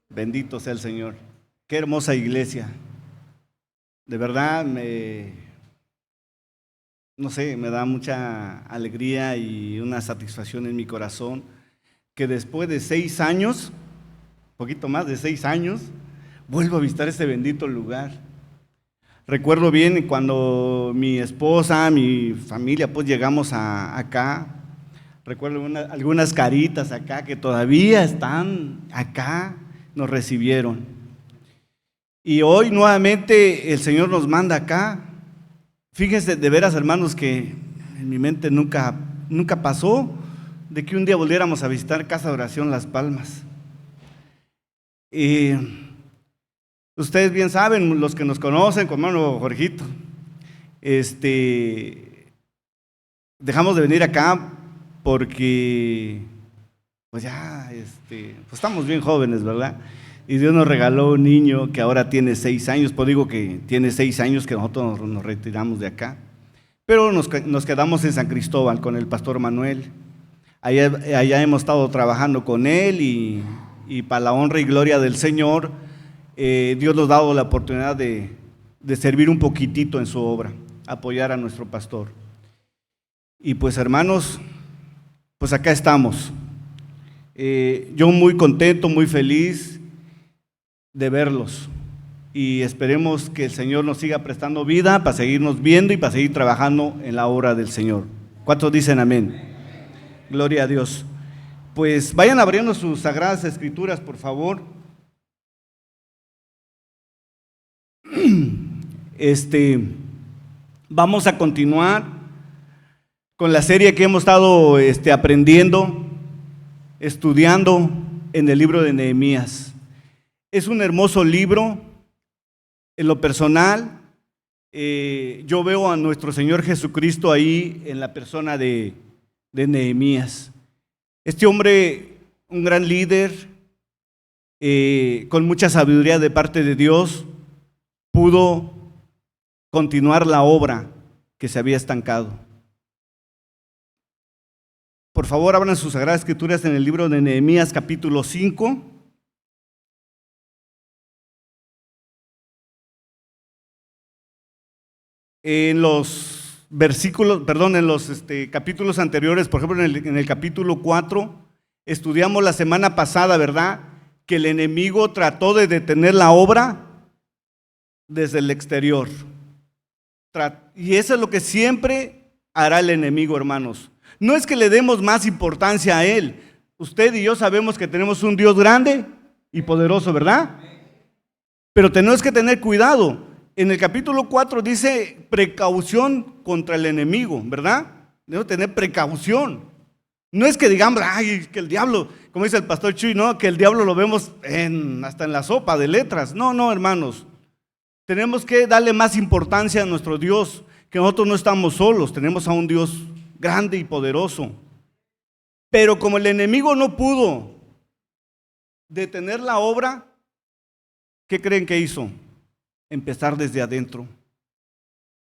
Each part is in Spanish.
Bendito sea el Señor. Qué hermosa iglesia. De verdad, no sé, me da mucha alegría y una satisfacción en mi corazón que después de 6 años, poquito más de 6 años, vuelvo a visitar este bendito lugar. Recuerdo bien cuando mi esposa, mi familia, pues llegamos acá. Recuerdo algunas caritas acá que todavía están acá, nos recibieron. Y hoy nuevamente el Señor nos manda acá. Fíjense de veras, hermanos, que en mi mente nunca pasó de que un día volviéramos a visitar Casa de Oración Las Palmas. Y ustedes bien saben, los que nos conocen, como hermano Jorgito, dejamos de venir acá porque pues ya pues estamos bien jóvenes, ¿verdad? Y Dios nos regaló un niño que ahora tiene 6 años, pues digo que tiene 6 años que nosotros nos retiramos de acá, pero nos quedamos en San Cristóbal con el pastor Manuel. Allá hemos estado trabajando con él y para la honra y gloria del Señor, Dios nos ha dado la oportunidad de servir un poquitito en su obra, apoyar a nuestro pastor. Y pues hermanos, pues acá estamos. Yo muy contento, muy feliz de verlos y esperemos que el Señor nos siga prestando vida para seguirnos viendo y para seguir trabajando en la obra del Señor. ¿Cuántos dicen amén? Gloria a Dios. Pues vayan abriendo sus sagradas escrituras, por favor. Vamos a continuar con la serie que hemos estado aprendiendo, estudiando en el libro de Nehemías. Es un hermoso libro. En lo personal, yo veo a nuestro Señor Jesucristo ahí en la persona de Nehemías. Este hombre, un gran líder, con mucha sabiduría de parte de Dios, pudo continuar la obra que se había estancado. Por favor, abran sus sagradas escrituras en el libro de Nehemías, capítulo 5. En los capítulos anteriores, por ejemplo, en el capítulo 4, estudiamos la semana pasada, ¿verdad?, que el enemigo trató de detener la obra desde el exterior. Y eso es lo que siempre hará el enemigo, hermanos. No es que le demos más importancia a él. Usted y yo sabemos que tenemos un Dios grande y poderoso, ¿verdad? Pero tenemos que tener cuidado. En el capítulo 4 dice precaución contra el enemigo, ¿verdad? Debemos tener precaución. No es que digamos, ay, que el diablo, como dice el pastor Chuy, no, que el diablo lo vemos hasta en la sopa de letras. No, hermanos. Tenemos que darle más importancia a nuestro Dios, que nosotros no estamos solos, tenemos a un Dios grande y poderoso. Pero como el enemigo no pudo detener la obra, ¿qué creen que hizo? Empezar desde adentro.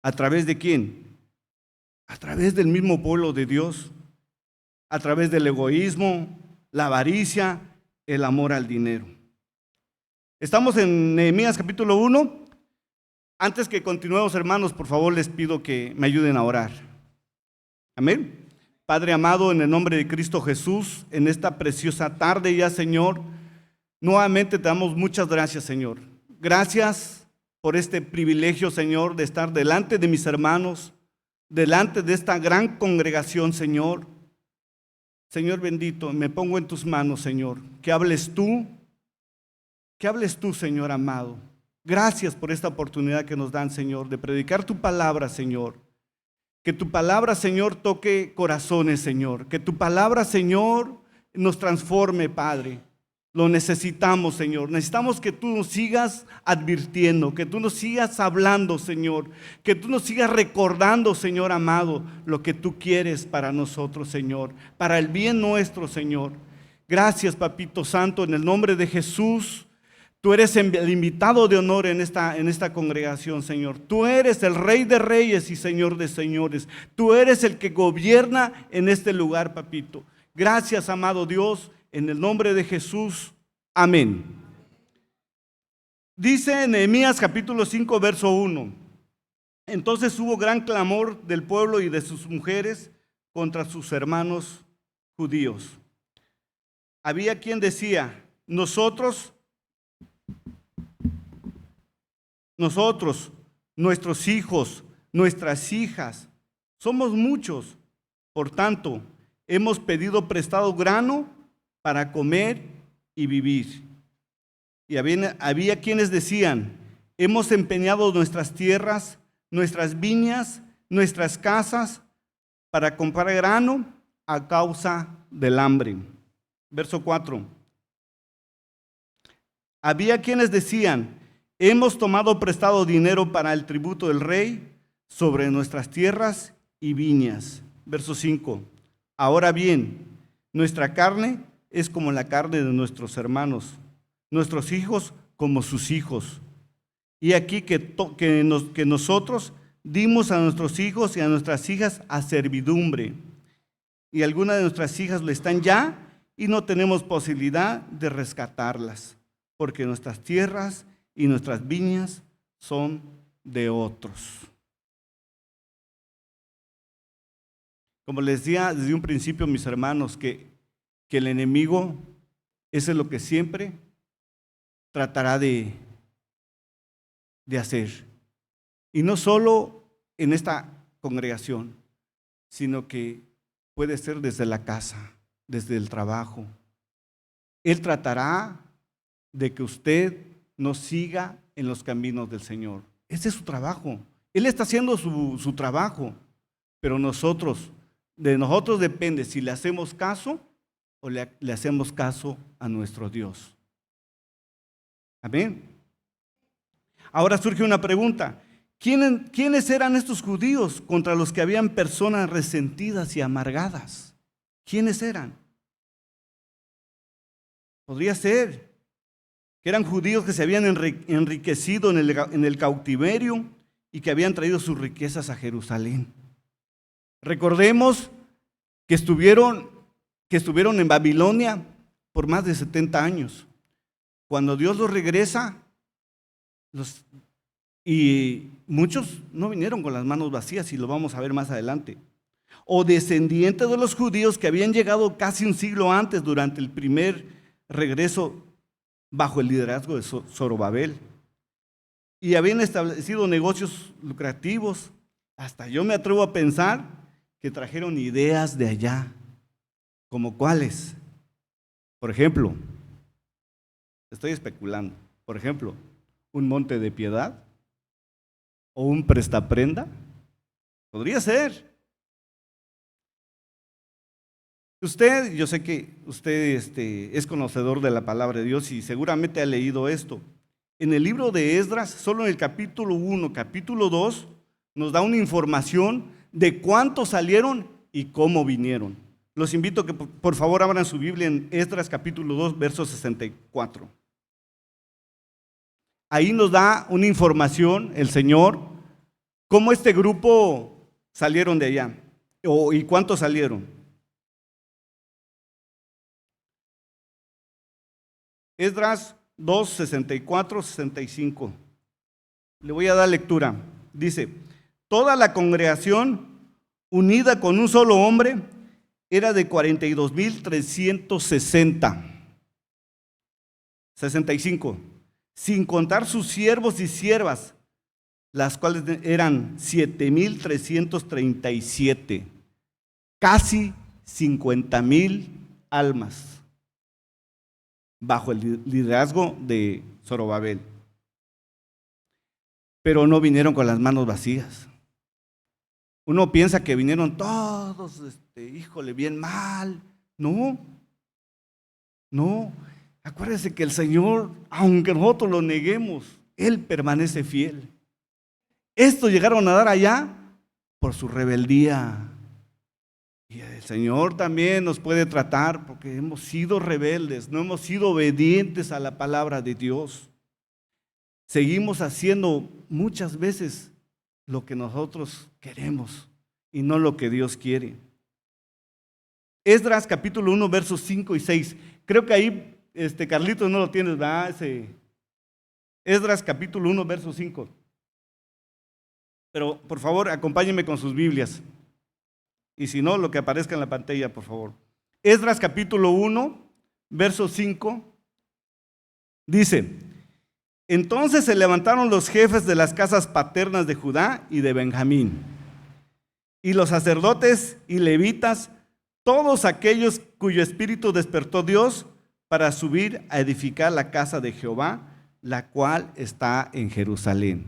¿A través de quién? A través del mismo pueblo de Dios, a través del egoísmo, la avaricia, el amor al dinero. Estamos en Nehemías capítulo 1. Antes que continuemos, hermanos, por favor les pido que me ayuden a orar. Amén. Padre amado, en el nombre de Cristo Jesús, en esta preciosa tarde ya, Señor, nuevamente te damos muchas gracias, Señor. Gracias por este privilegio, Señor, de estar delante de mis hermanos, delante de esta gran congregación, Señor. Señor bendito, me pongo en tus manos, Señor. Que hables tú, Señor amado. Gracias por esta oportunidad que nos dan, Señor, de predicar tu palabra, Señor. Que tu palabra, Señor, toque corazones, Señor. Que tu palabra, Señor, nos transforme, Padre. Lo necesitamos, Señor. Necesitamos que tú nos sigas advirtiendo, que tú nos sigas hablando, Señor. Que tú nos sigas recordando, Señor amado, lo que tú quieres para nosotros, Señor. Para el bien nuestro, Señor. Gracias, Papito Santo, en el nombre de Jesús. Tú eres el invitado de honor en esta congregación, Señor. Tú eres el Rey de Reyes y Señor de Señores. Tú eres el que gobierna en este lugar, Papito. Gracias, amado Dios. En el nombre de Jesús, amén. Dice Nehemías capítulo 5, verso 1. Entonces hubo gran clamor del pueblo y de sus mujeres contra sus hermanos judíos. Había quien decía, nosotros, nuestros hijos, nuestras hijas, somos muchos. Por tanto, hemos pedido prestado grano para comer y vivir. Y había quienes decían, hemos empeñado nuestras tierras, nuestras viñas, nuestras casas para comprar grano a causa del hambre. Verso 4. Había quienes decían, hemos tomado prestado dinero para el tributo del rey sobre nuestras tierras y viñas. Verso 5. Ahora bien, nuestra carne es como la carne de nuestros hermanos, nuestros hijos como sus hijos. Y aquí que nosotros dimos a nuestros hijos y a nuestras hijas a servidumbre. Y algunas de nuestras hijas lo están ya y no tenemos posibilidad de rescatarlas, porque nuestras tierras y nuestras viñas son de otros. Como les decía desde un principio, mis hermanos, que el enemigo, eso es lo que siempre tratará de hacer. Y no solo en esta congregación, sino que puede ser desde la casa, desde el trabajo. Él tratará de que usted no siga en los caminos del Señor. Ese es su trabajo. Él está haciendo su trabajo, pero de nosotros depende si le hacemos caso o le hacemos caso a nuestro Dios. Amén. Ahora surge una pregunta. ¿Quiénes eran estos judíos contra los que habían personas resentidas y amargadas? ¿Quiénes eran? Podría ser que eran judíos que se habían enriquecido en el cautiverio y que habían traído sus riquezas a Jerusalén. Recordemos que estuvieron en Babilonia por más de 70 años. Cuando Dios los regresa, y muchos no vinieron con las manos vacías, y lo vamos a ver más adelante, o descendientes de los judíos que habían llegado casi un siglo antes durante el primer regreso bajo el liderazgo de Zorobabel, y habían establecido negocios lucrativos. Hasta yo me atrevo a pensar que trajeron ideas de allá, como cuáles. Por ejemplo, estoy especulando, por ejemplo, un monte de piedad o un prestaprenda, podría ser. Yo sé que usted es conocedor de la palabra de Dios y seguramente ha leído esto. En el libro de Esdras, solo en el capítulo 1, capítulo 2, nos da una información de cuántos salieron y cómo vinieron. Los invito a que por favor abran su Biblia en Esdras capítulo 2, verso 64. Ahí nos da una información el Señor, cómo este grupo salieron de allá y cuántos salieron. Esdras 2, 64, 65. Le voy a dar lectura. Dice, toda la congregación unida con un solo hombre era de 42,360. 65. Sin contar sus siervos y siervas, las cuales eran 7,337. Casi 50,000 almas bajo el liderazgo de Zorobabel. Pero no vinieron con las manos vacías. Uno piensa que vinieron todos, híjole, bien mal. No. Acuérdense que el Señor, aunque nosotros lo neguemos, Él permanece fiel. Estos llegaron a dar allá por su rebeldía. Y el Señor también nos puede tratar porque hemos sido rebeldes, no hemos sido obedientes a la palabra de Dios. Seguimos haciendo muchas veces lo que nosotros queremos y no lo que Dios quiere. Esdras capítulo 1, versos 5 y 6. Creo que ahí, Carlitos, no lo tienes, ¿verdad? Esdras capítulo 1, verso 5. Pero por favor, acompáñenme con sus Biblias. Y si no, lo que aparezca en la pantalla, por favor. Esdras capítulo 1, verso 5, dice: entonces se levantaron los jefes de las casas paternas de Judá y de Benjamín, y los sacerdotes y levitas, todos aquellos cuyo espíritu despertó Dios, para subir a edificar la casa de Jehová, la cual está en Jerusalén.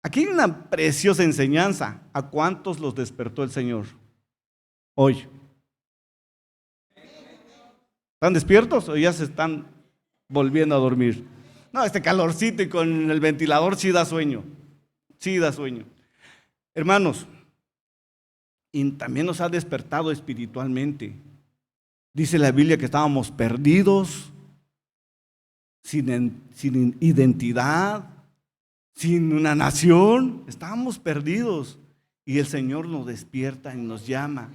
Aquí hay una preciosa enseñanza. ¿A cuántos los despertó el Señor hoy? ¿Están despiertos o ya se están volviendo a dormir? No, este calorcito y con el ventilador sí da sueño. Sí da sueño. Hermanos, y también nos ha despertado espiritualmente. Dice la Biblia que estábamos perdidos, sin identidad, sin una nación. Estábamos perdidos y el Señor nos despierta y nos llama.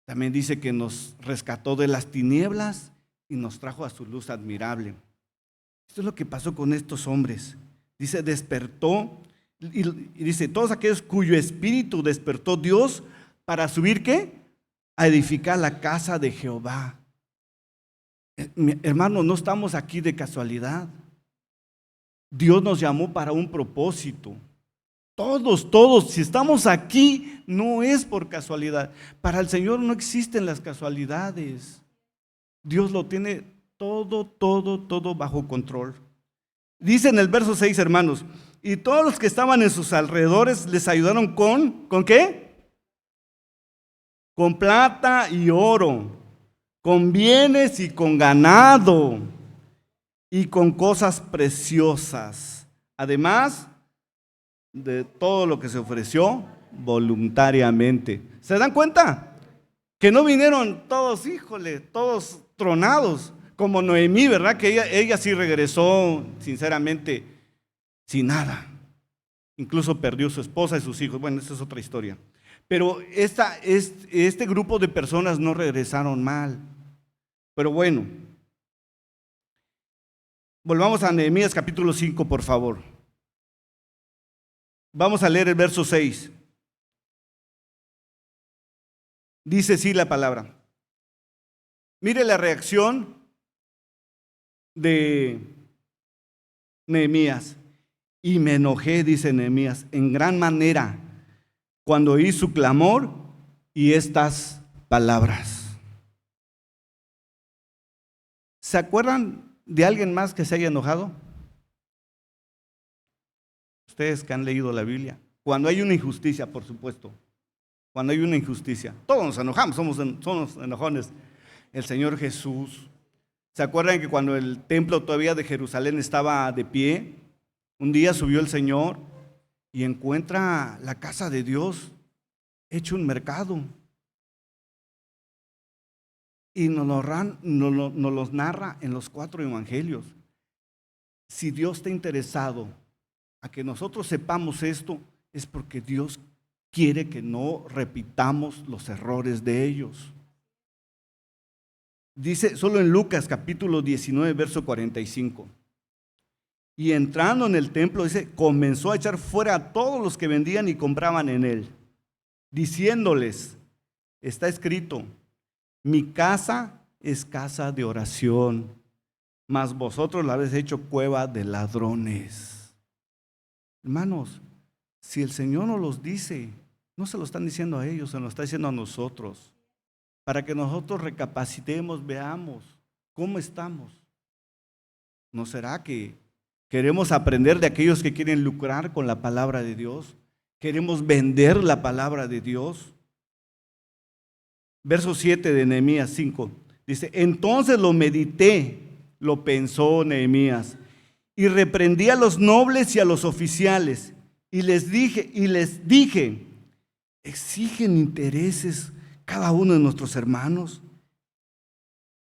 También dice que nos rescató de las tinieblas y nos trajo a su luz admirable. Esto es lo que pasó con estos hombres. Dice, despertó, y dice, todos aquellos cuyo espíritu despertó Dios para subir, ¿qué? A edificar la casa de Jehová. Hermano, no estamos aquí de casualidad. Dios nos llamó para un propósito. Todos, si estamos aquí, no es por casualidad. Para el Señor no existen las casualidades. Dios lo tiene todo bajo control. Dice en el verso 6, hermanos, y todos los que estaban en sus alrededores les ayudaron ¿con qué? Con plata y oro, con bienes y con ganado, y con cosas preciosas, además de todo lo que se ofreció voluntariamente. ¿Se dan cuenta? Que no vinieron todos, híjole, todos tronados, como Noemí, ¿verdad? Que ella sí regresó, sinceramente, sin nada. Incluso perdió su esposa y sus hijos. Bueno, esa es otra historia. Pero este grupo de personas no regresaron mal. Pero bueno, volvamos a Nehemías capítulo 5, por favor. Vamos a leer el verso 6. Dice así la palabra. Mire la reacción de Nehemías. Y me enojé, dice Nehemías, en gran manera cuando oí su clamor y estas palabras. ¿Se acuerdan de alguien más que se haya enojado? Ustedes que han leído la Biblia. Cuando hay una injusticia, por supuesto. Cuando hay una injusticia. Todos nos enojamos, somos enojones. El Señor Jesús. ¿Se acuerdan que cuando el templo todavía de Jerusalén estaba de pie? Un día subió el Señor y encuentra la casa de Dios hecho un mercado. Y nos los narra en los 4 evangelios. Si Dios está interesado a que nosotros sepamos esto, es porque Dios quiere que no repitamos los errores de ellos. Dice solo en Lucas capítulo 19, verso 45. Y entrando en el templo, dice, comenzó a echar fuera a todos los que vendían y compraban en él, diciéndoles, está escrito, mi casa es casa de oración, mas vosotros la habéis hecho cueva de ladrones. Hermanos, si el Señor nos los dice, no se lo están diciendo a ellos, se lo está diciendo a nosotros, para que nosotros recapacitemos, veamos cómo estamos. ¿No será que queremos aprender de aquellos que quieren lucrar con la palabra de Dios? ¿Queremos vender la palabra de Dios? Verso 7 de Nehemías 5 dice, entonces lo medité, lo pensó Nehemías, y reprendí a los nobles y a los oficiales, y les dije, exigen intereses cada uno de nuestros hermanos,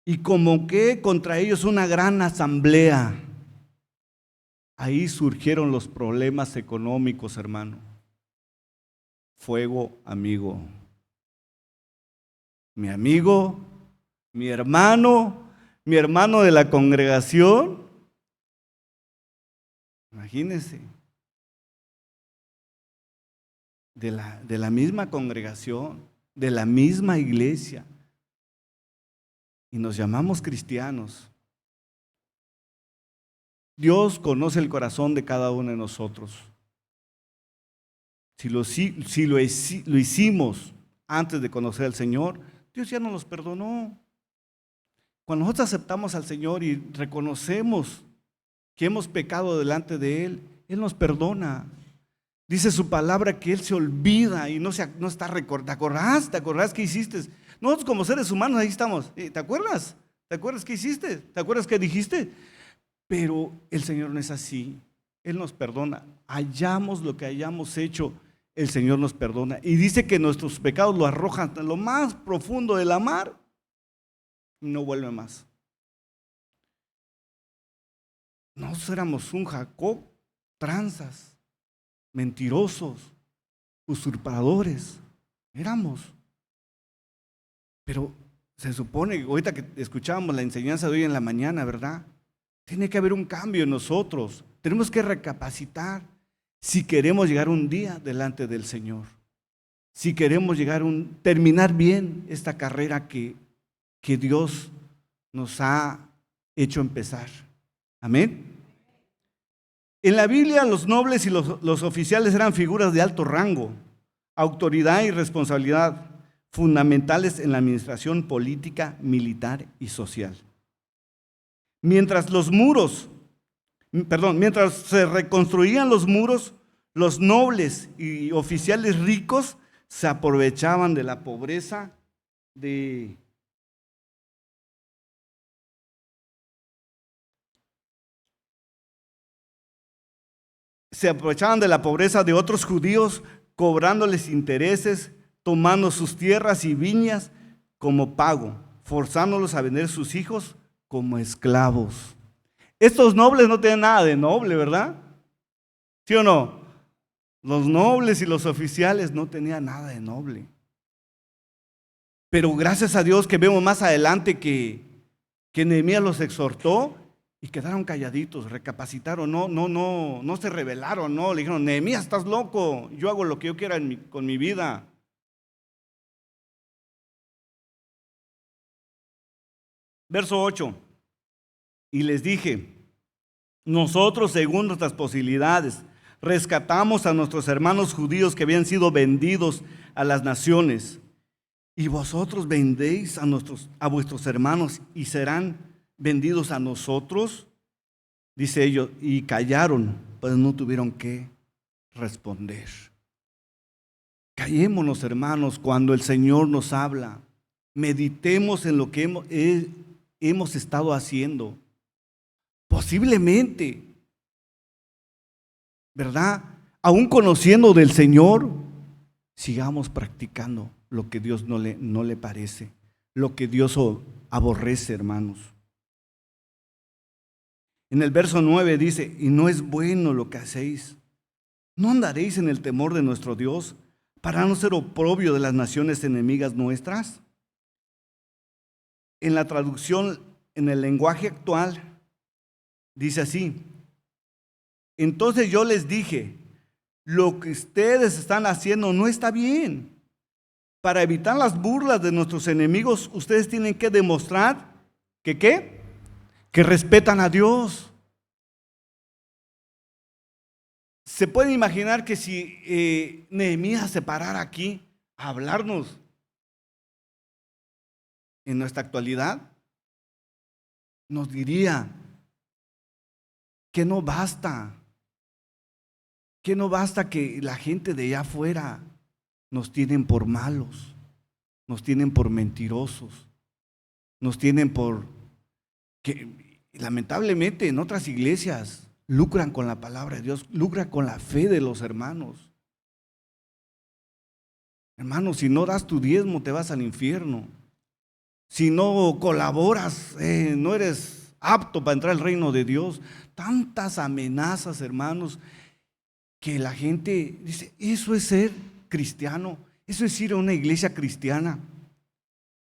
y convoqué contra ellos una gran asamblea. Ahí surgieron los problemas económicos, hermano. Fuego amigo. Mi amigo, mi hermano de la congregación, Imagínense, de la misma congregación, de la misma iglesia, y nos llamamos cristianos. Dios conoce el corazón de cada uno de nosotros. Si lo hicimos antes de conocer al Señor, Dios ya nos los perdonó. Cuando nosotros aceptamos al Señor y reconocemos que hemos pecado delante de Él, Él nos perdona. Dice su palabra que Él se olvida y no está recordando. ¿Te acordás qué hiciste? Nosotros como seres humanos ahí estamos. ¿Te acuerdas? ¿Te acuerdas qué hiciste? ¿Te acuerdas qué dijiste? Pero el Señor no es así. Él nos perdona. Hayamos lo que hayamos hecho, el Señor nos perdona. Y dice que nuestros pecados lo arrojan a lo más profundo de la mar y no vuelve más. Nosotros éramos un Jacob, tranzas, mentirosos, usurpadores. Éramos. Pero se supone, ahorita que escuchábamos la enseñanza de hoy en la mañana, ¿verdad? Tiene que haber un cambio en nosotros. Tenemos que recapacitar si queremos llegar un día delante del Señor. Si queremos terminar bien esta carrera que Dios nos ha hecho empezar. Amén. En la Biblia los nobles y los oficiales eran figuras de alto rango, autoridad y responsabilidad fundamentales en la administración política, militar y social. Mientras se reconstruían los muros, los nobles y oficiales ricos se aprovechaban de la pobreza de otros judíos, cobrándoles intereses, tomando sus tierras y viñas como pago, forzándolos a vender sus hijos como esclavos. Estos nobles no tienen nada de noble, ¿verdad? ¿Sí o no? Los nobles y los oficiales no tenían nada de noble. Pero gracias a Dios que vemos más adelante que Nehemías los exhortó y quedaron calladitos, recapacitaron, no se rebelaron, no, le dijeron: Nehemías, estás loco, yo hago lo que yo quiera con mi vida. Verso 8, y les dije: nosotros, según nuestras posibilidades, rescatamos a nuestros hermanos judíos que habían sido vendidos a las naciones, y vosotros vendéis a vuestros hermanos y serán vendidos a nosotros. Dice ellos, y callaron, pues no tuvieron que responder. Callémonos, hermanos, cuando el Señor nos habla. Meditemos en lo que hemos estado haciendo. Posiblemente, ¿verdad? Aún conociendo del Señor, sigamos practicando lo que Dios no le parece, lo que Dios aborrece, hermanos. En el verso 9 dice: y no es bueno lo que hacéis. ¿No andaréis en el temor de nuestro Dios para no ser oprobio de las naciones enemigas nuestras? En la traducción, en el lenguaje actual, dice así: entonces yo les dije, lo que ustedes están haciendo no está bien. Para evitar las burlas de nuestros enemigos, ustedes tienen que demostrar que ¿qué? Que respetan a Dios. ¿Se puede imaginar que si Nehemías se parara aquí a hablarnos en nuestra actualidad, nos diría que no basta que la gente de allá afuera nos tienen por malos, nos tienen por mentirosos, nos tienen por que lamentablemente en otras iglesias lucran con la palabra de Dios, lucran con la fe de los hermanos. Hermanos, si no das tu diezmo te vas al infierno. Si no colaboras, no eres apto para entrar al reino de Dios. Tantas amenazas, hermanos, que la gente dice: eso es ser cristiano, eso es ir a una iglesia cristiana.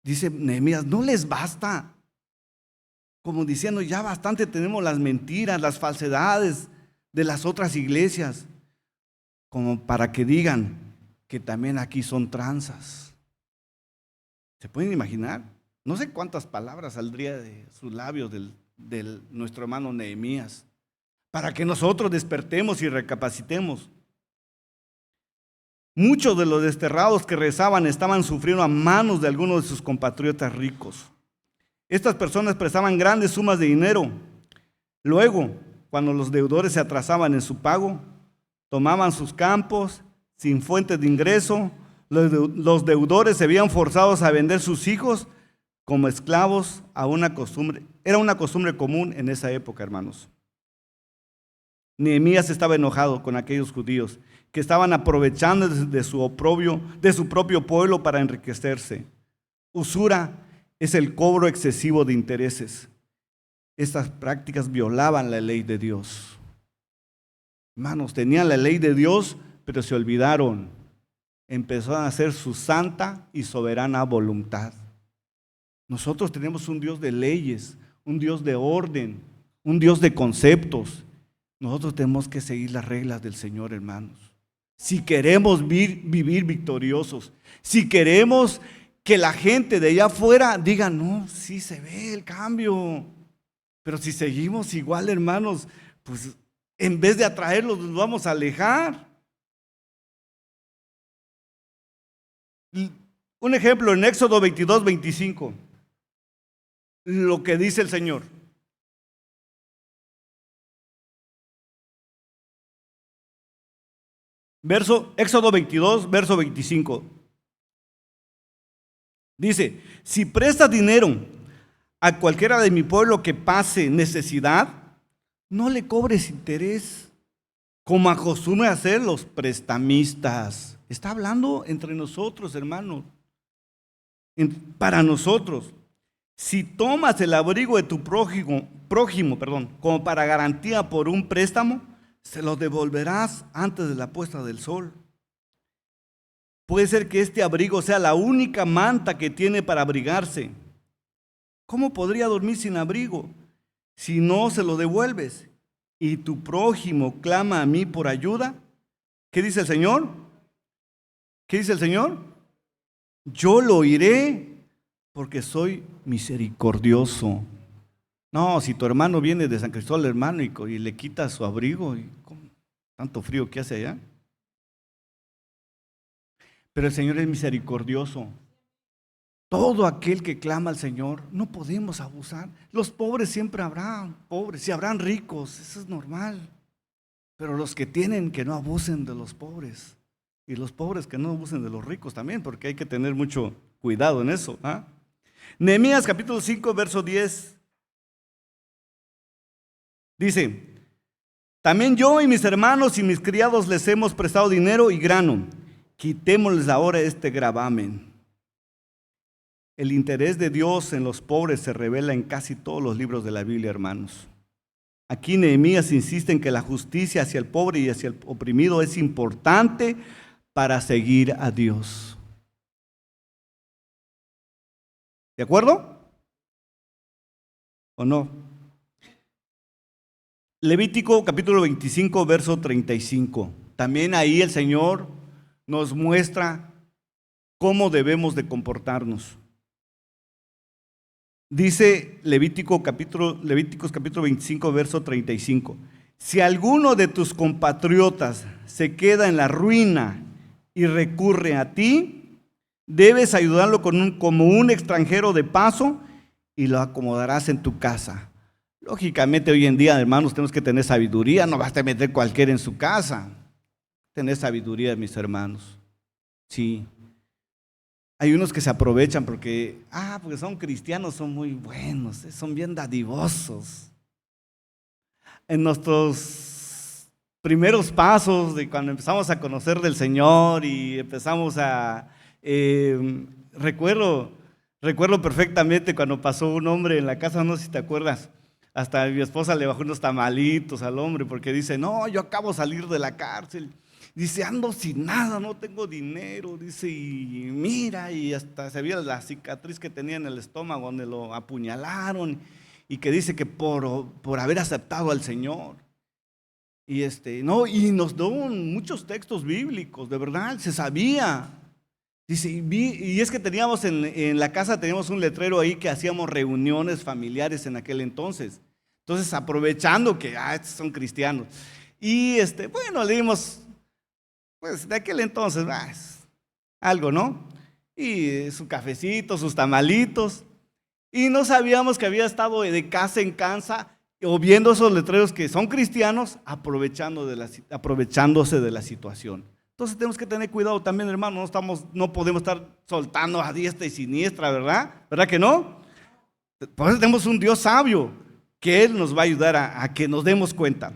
Dice Nehemías: no les basta. Como diciendo, ya bastante tenemos las mentiras, las falsedades de las otras iglesias, como para que digan que también aquí son tranzas. ¿Se pueden imaginar? No sé cuántas palabras saldría de sus labios de nuestro hermano Nehemías, para que nosotros despertemos y recapacitemos. Muchos de los desterrados que rezaban estaban sufriendo a manos de algunos de sus compatriotas ricos. Estas personas prestaban grandes sumas de dinero. Luego, cuando los deudores se atrasaban en su pago, tomaban sus campos sin fuentes de ingreso. Los deudores se veían forzados a vender sus hijos como esclavos a una costumbre. Era una costumbre común en esa época, hermanos. Nehemías estaba enojado con aquellos judíos que estaban aprovechando de su oprobio, de su propio pueblo para enriquecerse. Usura es el cobro excesivo de intereses. Estas prácticas violaban la ley de Dios. Hermanos, tenían la ley de Dios, pero se olvidaron. Empezaron a hacer su santa y soberana voluntad. Nosotros tenemos un Dios de leyes, un Dios de orden, un Dios de conceptos. Nosotros tenemos que seguir las reglas del Señor, hermanos. Si queremos vivir victoriosos, si queremos que la gente de allá afuera diga, no, sí se ve el cambio. Pero si seguimos igual, hermanos, pues en vez de atraerlos, nos vamos a alejar. Un ejemplo en Éxodo 22, 25. Lo que dice el Señor. Éxodo 22, verso 25. Dice, si prestas dinero a cualquiera de mi pueblo que pase necesidad, no le cobres interés, como acostumbran hacer los prestamistas. Está hablando entre nosotros, hermanos. Para nosotros. Si tomas el abrigo de tu prójimo, como para garantía por un préstamo, se lo devolverás antes de la puesta del sol. Puede ser que este abrigo sea la única manta que tiene para abrigarse. ¿Cómo podría dormir sin abrigo si no se lo devuelves? Y tu prójimo clama a mí por ayuda. ¿Qué dice el Señor? ¿Qué dice el Señor? Yo lo oiré porque soy misericordioso. No, si tu hermano viene de San Cristóbal, hermano, y le quita su abrigo, y tanto frío que hace allá. Pero el Señor es misericordioso. Todo aquel que clama al Señor, no podemos abusar. Los pobres siempre habrán pobres, y habrán ricos, eso es normal. Pero los que tienen, que no abusen de los pobres. Y los pobres que no abusen de los ricos también, porque hay que tener mucho cuidado en eso. Nehemías capítulo 5, verso 10. Dice, también yo y mis hermanos y mis criados les hemos prestado dinero y grano. Quitémosles ahora este gravamen. El interés de Dios en los pobres se revela en casi todos los libros de la Biblia, hermanos. Aquí Nehemías insiste en que la justicia hacia el pobre y hacia el oprimido es importante para seguir a Dios. ¿De acuerdo? ¿O no? Levítico capítulo 25, verso 35. También ahí el Señor nos muestra cómo debemos de comportarnos. Dice Levíticos capítulo 25, verso 35. Si alguno de tus compatriotas se queda en la ruina y recurre a ti, debes ayudarlo como un extranjero de paso y lo acomodarás en tu casa. Lógicamente hoy en día, hermanos, tenemos que tener sabiduría, no basta meter cualquiera en su casa. Tener sabiduría, mis hermanos. Sí. Hay unos que se aprovechan porque son cristianos, son muy buenos, son bien dadivosos. En nuestros primeros pasos, de cuando empezamos a conocer del Señor y empezamos a... recuerdo perfectamente cuando pasó un hombre en la casa, no sé si te acuerdas, hasta mi esposa le bajó unos tamalitos al hombre porque dice, no, yo acabo de salir de la cárcel. Dice, ando sin nada, no tengo dinero. Dice, y mira, y hasta se veía la cicatriz que tenía en el estómago donde lo apuñalaron. Y que dice que por haber aceptado al Señor. No, y nos dio muchos textos bíblicos, de verdad, se sabía. Dice, y es que teníamos en la casa, teníamos un letrero ahí que hacíamos reuniones familiares en aquel entonces. Entonces, aprovechando que estos son cristianos. Y bueno, leímos, pues de aquel entonces, algo, ¿no? Y su cafecito, sus tamalitos. Y no sabíamos que había estado de casa en casa o viendo esos letreros que son cristianos, aprovechándose de la situación. Entonces tenemos que tener cuidado también, hermano, no podemos estar soltando a diestra y siniestra, ¿verdad? ¿Verdad que no? Por eso tenemos un Dios sabio, que Él nos va a ayudar a que nos demos cuenta.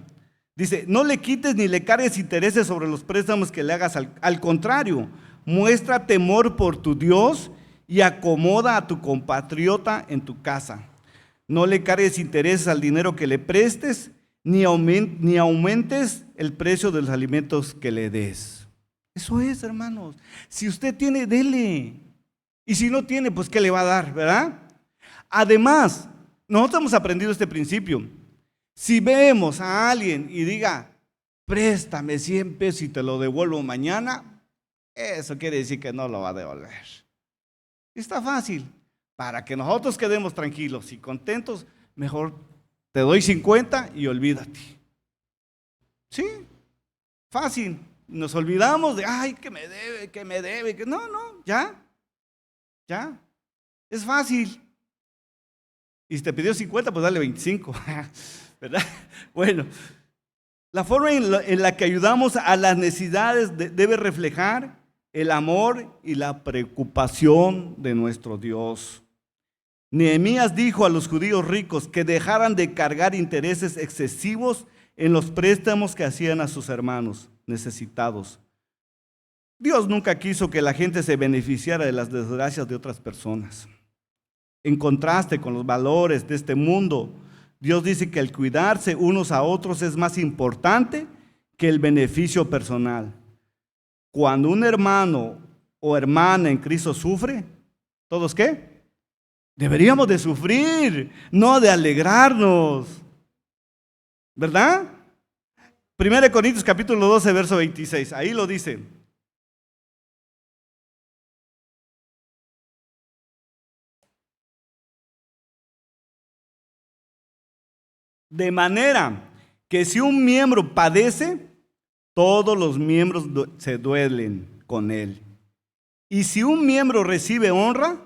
Dice, no le quites ni le cargues intereses sobre los préstamos que le hagas, al contrario, muestra temor por tu Dios y acomoda a tu compatriota en tu casa. No le cargues intereses al dinero que le prestes, ni aumentes el precio de los alimentos que le des. Eso es, hermanos. Si usted tiene, dele. Y si no tiene, pues ¿qué le va a dar, verdad? Además, nosotros hemos aprendido este principio. Si vemos a alguien y diga, préstame 100 pesos y te lo devuelvo mañana, eso quiere decir que no lo va a devolver. Está fácil. Para que nosotros quedemos tranquilos y contentos, mejor te doy 50 y olvídate. Sí, fácil. Nos olvidamos de, que me debe, que no, ya. Es fácil. Y si te pidió 50, pues dale 25, ¿verdad? Bueno, la forma en la que ayudamos a las necesidades debe reflejar el amor y la preocupación de nuestro Dios. Nehemías dijo a los judíos ricos que dejaran de cargar intereses excesivos en los préstamos que hacían a sus hermanos necesitados. Dios nunca quiso que la gente se beneficiara de las desgracias de otras personas. En contraste con los valores de este mundo, Dios dice que el cuidarse unos a otros es más importante que el beneficio personal. Cuando un hermano o hermana en Cristo sufre, ¿todos qué? Deberíamos de sufrir, no de alegrarnos, ¿verdad? 1 Corintios capítulo 12, verso 26, ahí lo dice. De manera que si un miembro padece, todos los miembros se duelen con él. Y si un miembro recibe honra,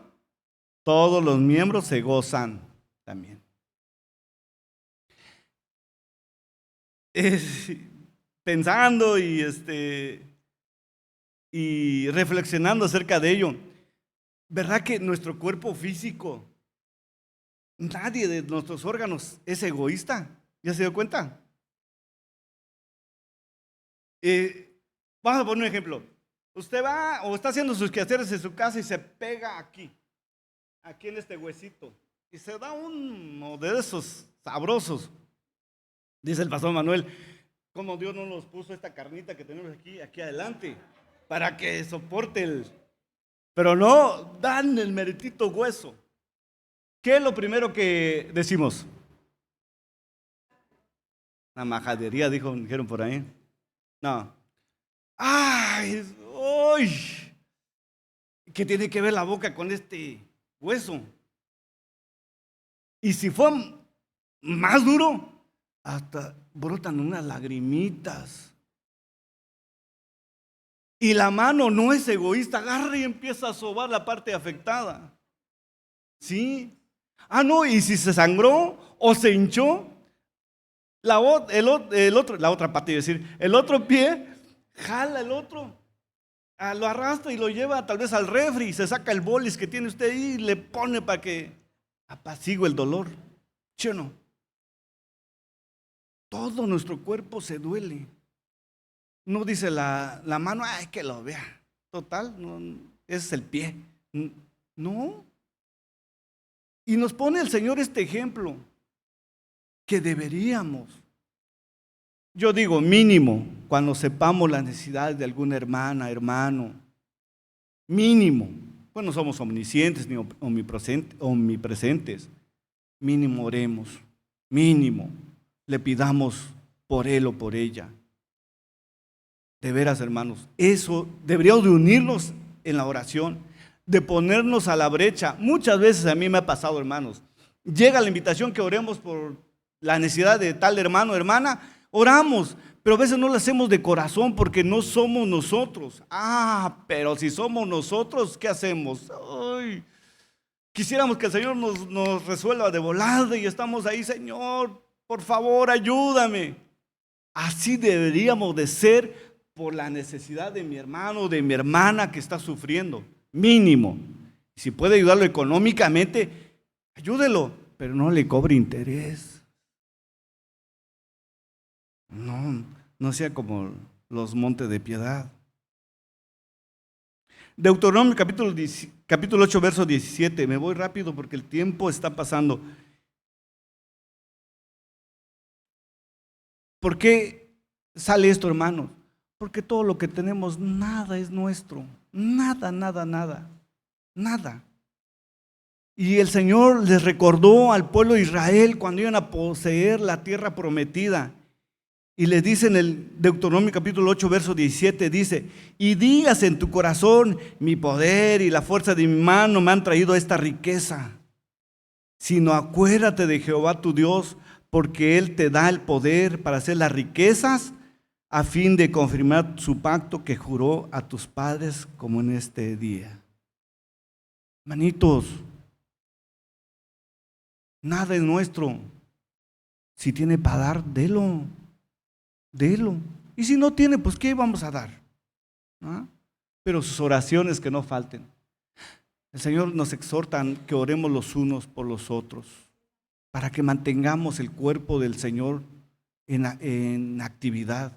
todos los miembros se gozan también. Pensando y reflexionando acerca de ello, ¿verdad que nuestro cuerpo físico, nadie de nuestros órganos es egoísta? ¿Ya se dio cuenta? Vamos a poner un ejemplo. Usted va o está haciendo sus quehaceres en su casa y se pega aquí en este huesito, y se da uno de esos sabrosos. Dice el pastor Manuel, ¿cómo Dios no nos puso esta carnita que tenemos aquí adelante? Para que soporte Pero no, dan el meritito hueso. ¿Qué es lo primero que decimos? La majadería, dijeron por ahí. No. ¡Ay! ¡Uy! ¿Qué tiene que ver la boca con este hueso? Y si fue más duro, hasta brotan unas lagrimitas. Y la mano no es egoísta, agarra y empieza a sobar la parte afectada. ¿Sí? No, y si se sangró o se hinchó, la otra pata, iba a decir, el otro pie, jala el otro, lo arrastra y lo lleva tal vez al refri y se saca el bolis que tiene usted ahí y le pone para que apacigüe el dolor. ¿Sí o no? Todo nuestro cuerpo se duele. No dice la mano, que lo vea. Total, no, ese es el pie. No. Y nos pone el Señor este ejemplo que deberíamos. Yo digo mínimo cuando sepamos las necesidades de alguna hermana, hermano. Mínimo. Pues no somos omniscientes ni omnipresentes. Mínimo oremos. Mínimo le pidamos por él o por ella. De veras, hermanos, eso deberíamos de unirnos en la oración, de ponernos a la brecha. Muchas veces a mí me ha pasado, hermanos, llega la invitación que oremos por la necesidad de tal hermano o hermana, oramos, pero a veces no lo hacemos de corazón porque no somos nosotros. Pero si somos nosotros, ¿qué hacemos? Ay, quisiéramos que el Señor nos resuelva de volada y estamos ahí, Señor, por favor, ayúdame. Así deberíamos de ser por la necesidad de mi hermano, de mi hermana que está sufriendo, mínimo. Si puede ayudarlo económicamente, ayúdelo, pero no le cobre interés. No sea como los montes de piedad. Deuteronomio capítulo 8, verso 17. Me voy rápido porque el tiempo está pasando. ¿Por qué sale esto, hermanos? Porque todo lo que tenemos, nada es nuestro. Nada, nada, nada. Nada. Y el Señor les recordó al pueblo de Israel cuando iban a poseer la tierra prometida. Y les dice en el Deuteronomio capítulo 8, verso 17, dice: y digas en tu corazón, mi poder y la fuerza de mi mano me han traído esta riqueza. Sino acuérdate de Jehová tu Dios, porque Él te da el poder para hacer las riquezas, a fin de confirmar su pacto que juró a tus padres como en este día. Manitos, nada es nuestro. Si tiene para dar, délo. Y si no tiene, pues ¿qué vamos a dar? Pero sus oraciones que no falten. El Señor nos exhorta que oremos los unos por los otros, para que mantengamos el cuerpo del Señor en actividad,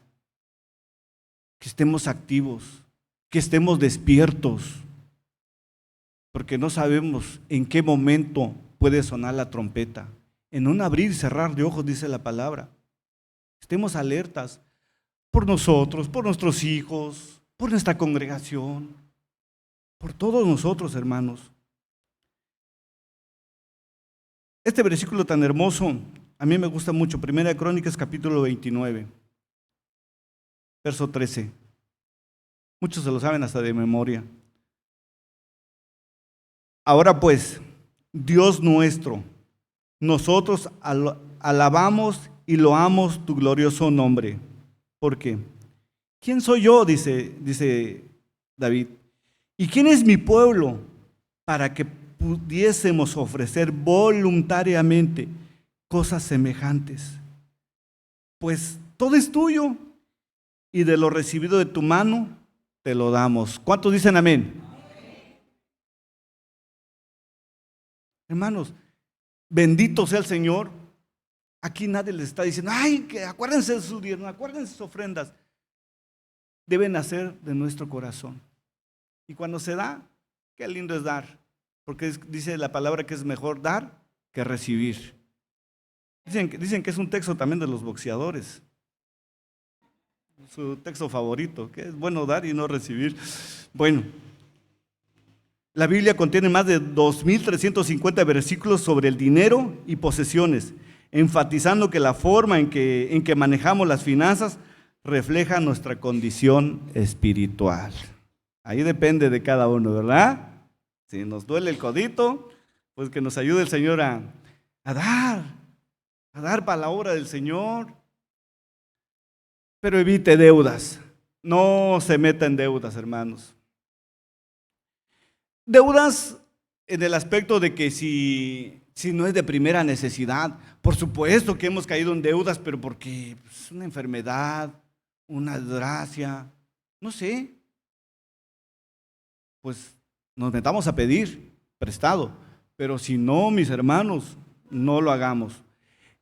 que estemos activos, que estemos despiertos, porque no sabemos en qué momento puede sonar la trompeta. En un abrir y cerrar de ojos, dice la palabra. Estemos alertas por nosotros, por nuestros hijos, por nuestra congregación, por todos nosotros, hermanos. Este versículo tan hermoso, a mí me gusta mucho. Primera de Crónicas, capítulo 29, verso 13. Muchos se lo saben hasta de memoria. Ahora pues, Dios nuestro, nosotros alabamos y loamos tu glorioso nombre. ¿Por qué? ¿Quién soy yo? Dice David. ¿Y quién es mi pueblo para que pudiésemos ofrecer voluntariamente cosas semejantes? Pues todo es tuyo y de lo recibido de tu mano te lo damos. ¿Cuántos dicen amén? Hermanos, bendito sea el Señor. Aquí nadie les está diciendo, ay, que acuérdense de sus diezmos, acuérdense de sus ofrendas. Deben nacer de nuestro corazón. Y cuando se da, qué lindo es dar. Porque dice la palabra que es mejor dar que recibir. Dicen que es un texto también de los boxeadores. Su texto favorito, que es bueno dar y no recibir. Bueno, la Biblia contiene más de 2.350 versículos sobre el dinero y posesiones, enfatizando que la forma en que manejamos las finanzas refleja nuestra condición espiritual. Ahí depende de cada uno, ¿verdad? Si nos duele el codito, pues que nos ayude el Señor a dar para la obra del Señor. Pero evite deudas, no se meta en deudas, hermanos. Deudas en el aspecto de que si no es de primera necesidad, por supuesto que hemos caído en deudas, pero porque es una enfermedad, una desgracia, no sé, pues nos metamos a pedir prestado, pero si no, mis hermanos, no lo hagamos.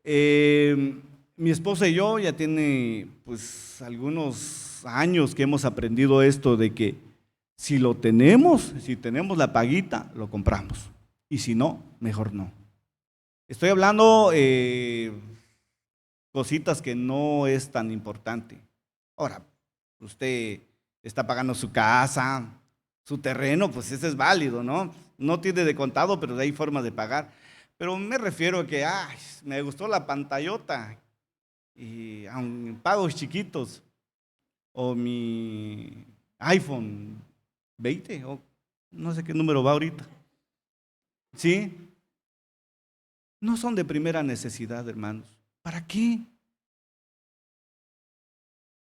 Mi esposa y yo ya tiene pues algunos años que hemos aprendido esto de que si tenemos la paguita, lo compramos, y si no, mejor no. Estoy hablando cositas que no es tan importante. Ahora, usted está pagando su casa, su terreno, pues ese es válido, ¿no? No tiene de contado, pero hay formas de pagar. Pero me refiero a que, me gustó la pantallota, y aun pagos chiquitos, o mi iPhone 20, o no sé qué número va ahorita. ¿Sí? No son de primera necesidad, hermanos. ¿Para qué?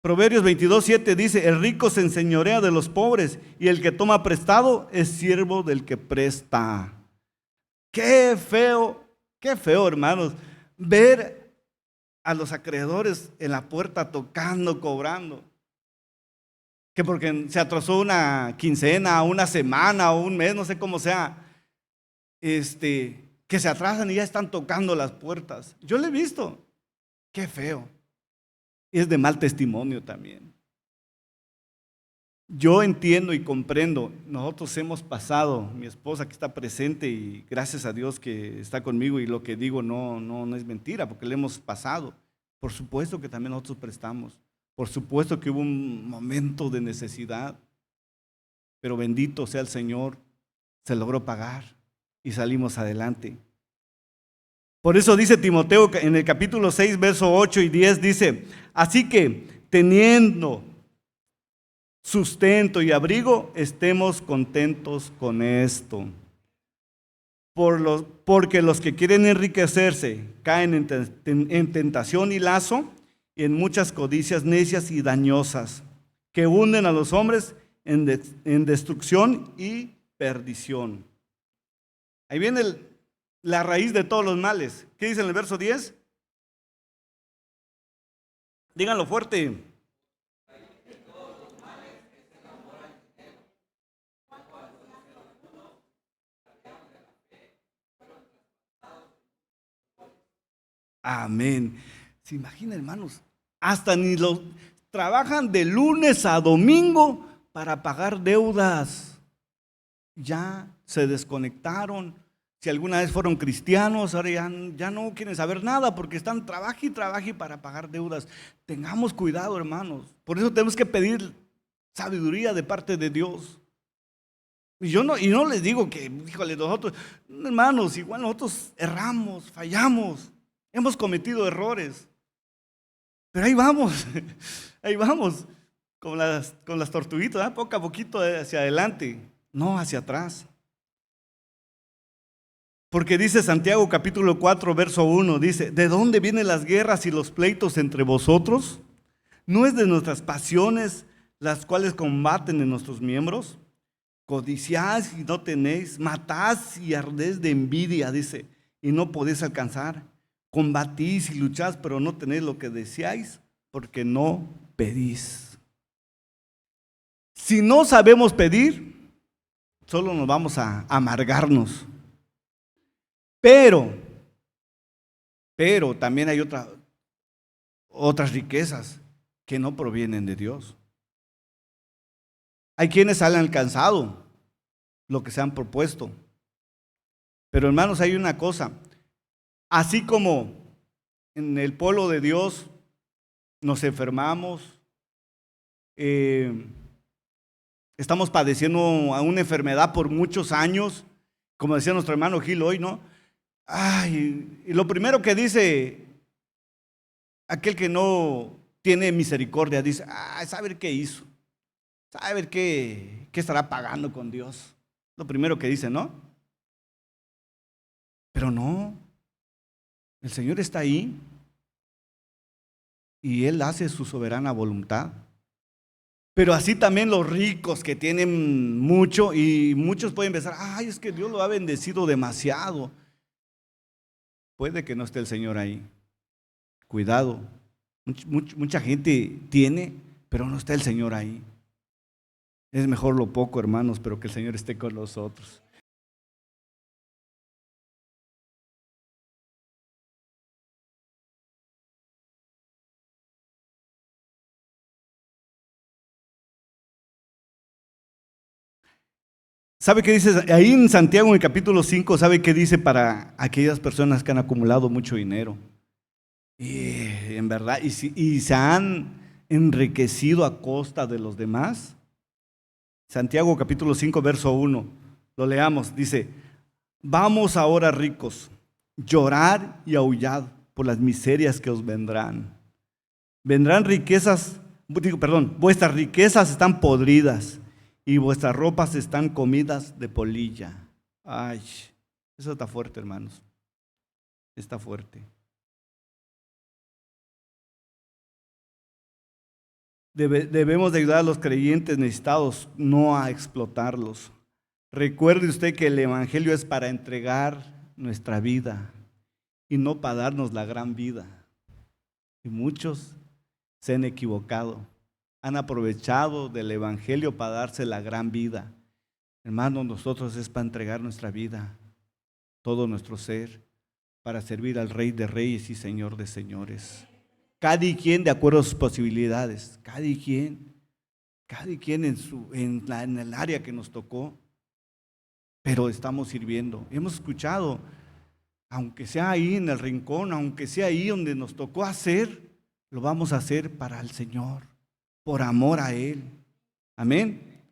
Proverbios 22:7 dice, el rico se enseñorea de los pobres y el que toma prestado es siervo del que presta. Qué feo, hermanos, ver a los acreedores en la puerta tocando, cobrando. Que porque se atrasó una quincena, una semana o un mes, no sé cómo sea, que se atrasan y ya están tocando las puertas. Yo lo he visto. Qué feo. Y es de mal testimonio también. Yo entiendo y comprendo, nosotros hemos pasado, mi esposa que está presente y gracias a Dios que está conmigo y lo que digo no es mentira porque le hemos pasado. Por supuesto que también nosotros prestamos, por supuesto que hubo un momento de necesidad, pero bendito sea el Señor, se logró pagar y salimos adelante. Por eso dice Timoteo en el capítulo 6, verso 8 y 10, dice, así que teniendo sustento y abrigo, estemos contentos con esto. Porque los que quieren enriquecerse caen en tentación y lazo y en muchas codicias necias y dañosas que hunden a los hombres en destrucción y perdición. Ahí viene la raíz de todos los males. ¿Qué dice en el verso 10? Díganlo fuerte. Amén. ¿Se imagina, hermanos? Hasta ni los trabajan de lunes a domingo para pagar deudas. Ya se desconectaron. Si alguna vez fueron cristianos, ahora ya no quieren saber nada porque están trabaje y trabaje para pagar deudas. Tengamos cuidado, hermanos. Por eso tenemos que pedir sabiduría de parte de Dios. Y no les digo que, híjole, nosotros, hermanos, igual nosotros erramos, fallamos, hemos cometido errores. Pero ahí vamos, ahí vamos, con las tortuguitas, poco a poquito hacia adelante, no hacia atrás. Porque dice Santiago capítulo 4, verso 1, dice, ¿de dónde vienen las guerras y los pleitos entre vosotros? ¿No es de nuestras pasiones las cuales combaten en nuestros miembros? Codiciáis y no tenéis, matás y ardéis de envidia, dice, y no podéis alcanzar. Combatís y lucháis, pero no tenéis lo que deseáis, porque no pedís. Si no sabemos pedir, solo nos vamos a amargarnos. Pero también hay otras riquezas que no provienen de Dios. Hay quienes han alcanzado lo que se han propuesto. Pero hermanos, hay una cosa. Así como en el pueblo de Dios nos enfermamos, estamos padeciendo a una enfermedad por muchos años, como decía nuestro hermano Gil hoy, ¿no? Ay, y lo primero que dice aquel que no tiene misericordia, dice, saber qué hizo, saber qué estará pagando con Dios. Lo primero que dice, ¿no? Pero no, el Señor está ahí y Él hace su soberana voluntad. Pero así también los ricos que tienen mucho y muchos pueden pensar, es que Dios lo ha bendecido demasiado. Puede que no esté el Señor ahí. Cuidado. Mucha gente tiene, pero no está el Señor ahí. Es mejor lo poco, hermanos, pero que el Señor esté con nosotros. ¿Sabe qué dice? Ahí en Santiago, en el capítulo 5, ¿sabe qué dice para aquellas personas que han acumulado mucho dinero? Y en verdad, y se han enriquecido a costa de los demás. Santiago capítulo 5, verso 1, lo leamos, dice, vamos ahora ricos, llorad y aullad por las miserias que os vendrán. Vendrán riquezas, vuestras riquezas están podridas y vuestras ropas están comidas de polilla. Ay, eso está fuerte, hermanos. Está fuerte. Debemos de ayudar a los creyentes necesitados, no a explotarlos. Recuerde usted que el evangelio es para entregar nuestra vida y no para darnos la gran vida. Y muchos se han equivocado, han aprovechado del evangelio para darse la gran vida. Hermanos, nosotros es para entregar nuestra vida, todo nuestro ser, para servir al Rey de Reyes y Señor de Señores. Cada quien de acuerdo a sus posibilidades, cada quien en el área que nos tocó, pero estamos sirviendo. Hemos escuchado, aunque sea ahí en el rincón, aunque sea ahí donde nos tocó hacer, lo vamos a hacer para el Señor, por amor a Él. Amén.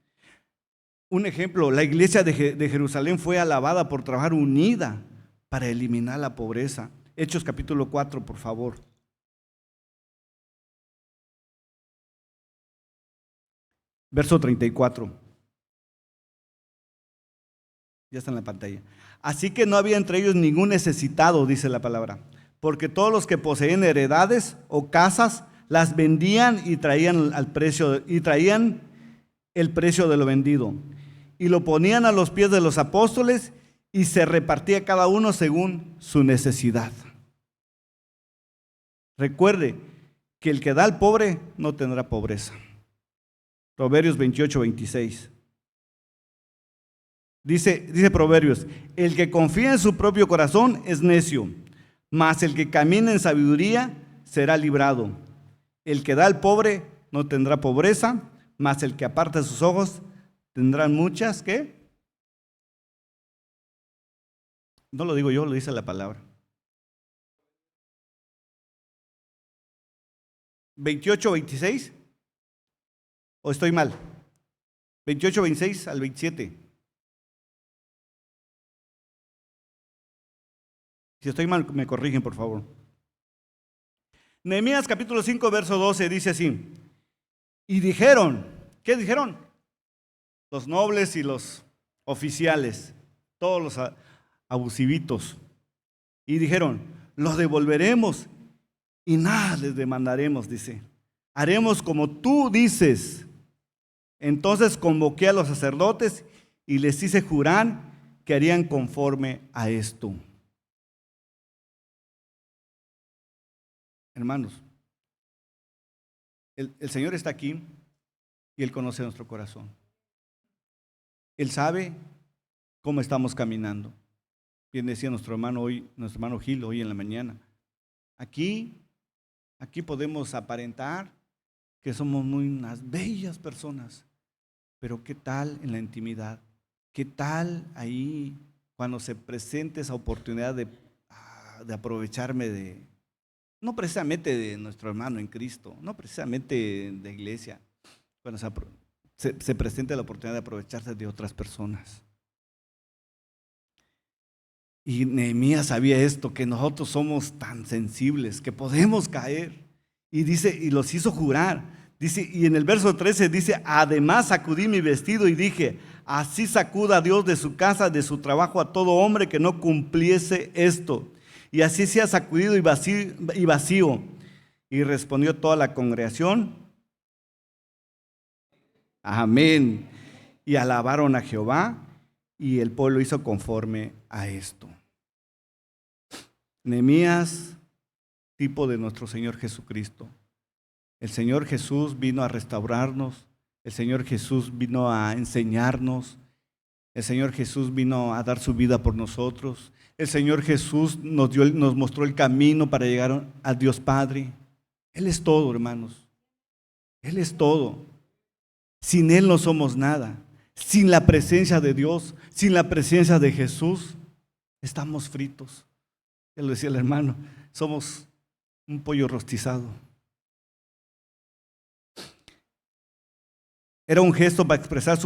Un ejemplo, la iglesia de Jerusalén fue alabada por trabajar unida para eliminar la pobreza. Hechos capítulo 4, por favor. Verso 34. Ya está en la pantalla. Así que no había entre ellos ningún necesitado, dice la palabra, porque todos los que poseían heredades o casas las vendían y traían el precio de lo vendido y lo ponían a los pies de los apóstoles y se repartía cada uno según su necesidad. Recuerde que el que da al pobre no tendrá pobreza. Proverbios 28, 26. Dice Proverbios, el que confía en su propio corazón es necio, mas el que camina en sabiduría será librado. El que da al pobre no tendrá pobreza, mas el que aparta sus ojos tendrán muchas, ¿qué? No lo digo yo, lo dice la palabra. 28, 26. ¿O estoy mal? 28, 26 al 27. Si estoy mal, me corrigen, por favor. Nehemías capítulo 5, verso 12 dice así. Y dijeron, ¿qué dijeron? Los nobles y los oficiales, todos los abusivitos. Y dijeron, los devolveremos y nada les demandaremos, dice. Haremos como tú dices. Entonces convoqué a los sacerdotes y les hice jurar que harían conforme a esto. Hermanos, el Señor está aquí y Él conoce nuestro corazón. Él sabe cómo estamos caminando. Bien decía nuestro hermano Gil hoy en la mañana. Aquí podemos aparentar que somos unas bellas personas, pero ¿qué tal en la intimidad? ¿Qué tal ahí cuando se presente esa oportunidad de aprovecharme no precisamente de nuestro hermano en Cristo, no precisamente de iglesia, cuando se presente la oportunidad de aprovecharse de otras personas? Y Nehemías sabía esto, que nosotros somos tan sensibles, que podemos caer. Y dice, y los hizo jurar. Dice, y en el verso 13 dice, además sacudí mi vestido y dije, así sacuda Dios de su casa, de su trabajo a todo hombre que no cumpliese esto. Y así sea sacudido y vacío. Y respondió toda la congregación, amén. Y alabaron a Jehová, y el pueblo hizo conforme a esto. Nehemías, tipo de nuestro Señor Jesucristo. El Señor Jesús vino a restaurarnos, el Señor Jesús vino a enseñarnos, el Señor Jesús vino a dar su vida por nosotros, el Señor Jesús nos mostró el camino para llegar a Dios Padre. Él es todo, hermanos. Él es todo. Sin Él no somos nada. Sin la presencia de Dios, sin la presencia de Jesús, estamos fritos. Ya lo decía el hermano, somos un pollo rostizado. Era un gesto para expresar